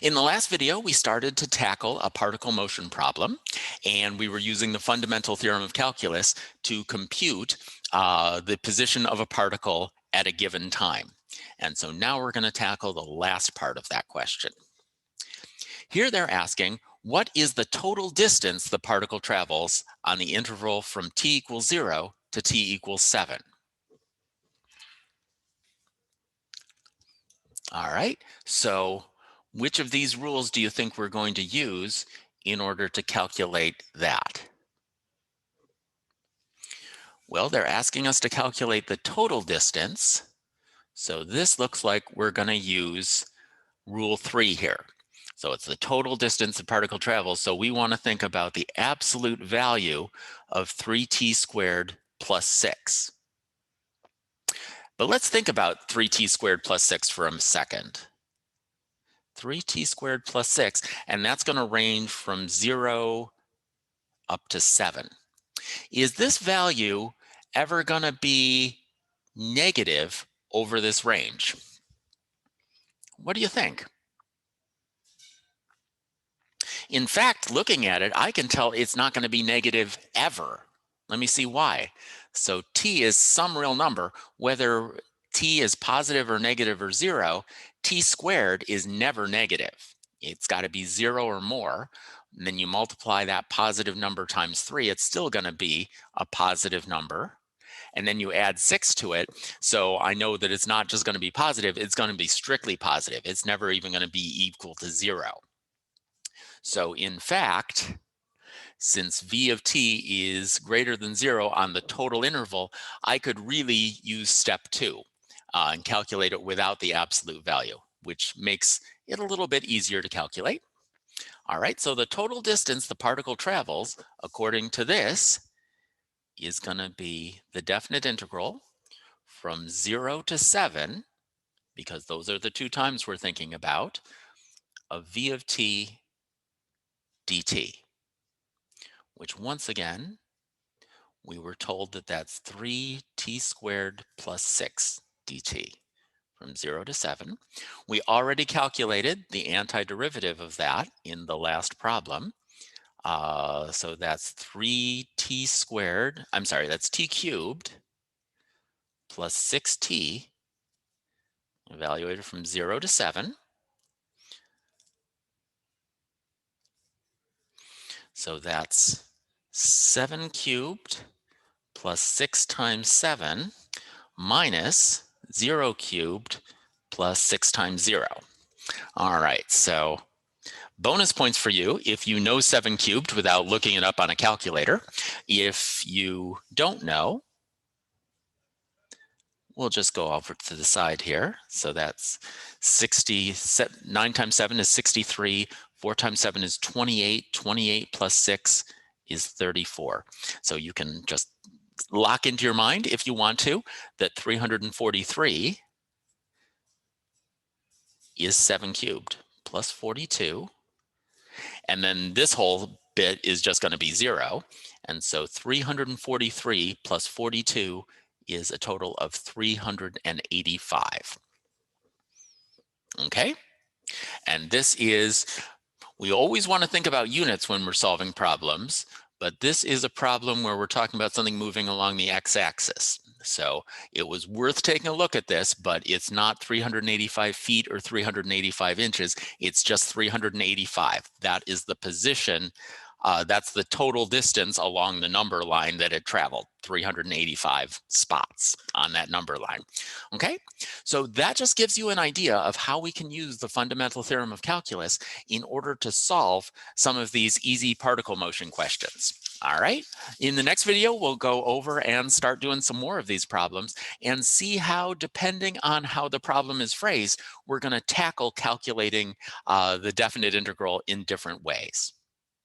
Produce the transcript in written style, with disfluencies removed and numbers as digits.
In the last video, we started to tackle a particle motion problem, and we were using the fundamental theorem of calculus to compute the position of a particle at a given time. And so now we're going to tackle the last part of that question. Here they're asking, what is the total distance the particle travels on the interval from t equals 0 to t equals 7? All right, so which of these rules do you think we're going to use in order to calculate that? Well, they're asking us to calculate the total distance. So this looks like we're going to use rule 3 here. So it's the total distance the particle travels. So we want to think about the absolute value of 3t squared plus 6. But let's think about 3t squared plus 6 for a second. 3t squared plus 6, and that's going to range from 0 up to 7. Is this value ever going to be negative over this range? What do you think? In fact, looking at it, I can tell it's not going to be negative ever. Let me see why. So t is some real number. Whether t is positive or negative or 0, t squared is never negative. It's got to be 0 or more. And then you multiply that positive number times 3, it's still going to be a positive number. And then you add 6 to it. So I know that it's not just going to be positive, it's going to be strictly positive. It's never even going to be equal to 0. So in fact, since v of t is greater than 0 on the total interval, I could really use step 2 and calculate it without the absolute value, which makes it a little bit easier to calculate. All right, so the total distance the particle travels, according to this, is going to be the definite integral from 0 to 7, because those are the two times we're thinking about, of v of t dt, which once again, we were told that that's 3t squared plus 6 dt from 0 to 7. We already calculated the antiderivative of that in the last problem. So that's 3t squared, I'm sorry, that's t cubed plus 6t, evaluated from 0 to 7. So that's 7 cubed plus 6 times 7 minus 0 cubed plus 6 times 0. All right, so bonus points for you if you know 7 cubed without looking it up on a calculator. If you don't know, we'll just go over to the side here. So that's 9 times 7 is 63. 4 times 7 is 28. 28 plus 6 is 34. So you can just lock into your mind, if you want to, that 343 is 7 cubed plus 42. And then this whole bit is just going to be 0. And so 343 plus 42 is a total of 385. Okay? And this is, we always want to think about units when we're solving problems, but this is a problem where we're talking about something moving along the x-axis. So it was worth taking a look at this, but it's not 385 feet or 385 inches. It's just 385. That is the position. That's the total distance along the number line that it traveled, 385 spots on that number line. Okay, so that just gives you an idea of how we can use the fundamental theorem of calculus in order to solve some of these easy particle motion questions. All right, in the next video, we'll go over and start doing some more of these problems and see how, depending on how the problem is phrased, we're going to tackle calculating the definite integral in different ways.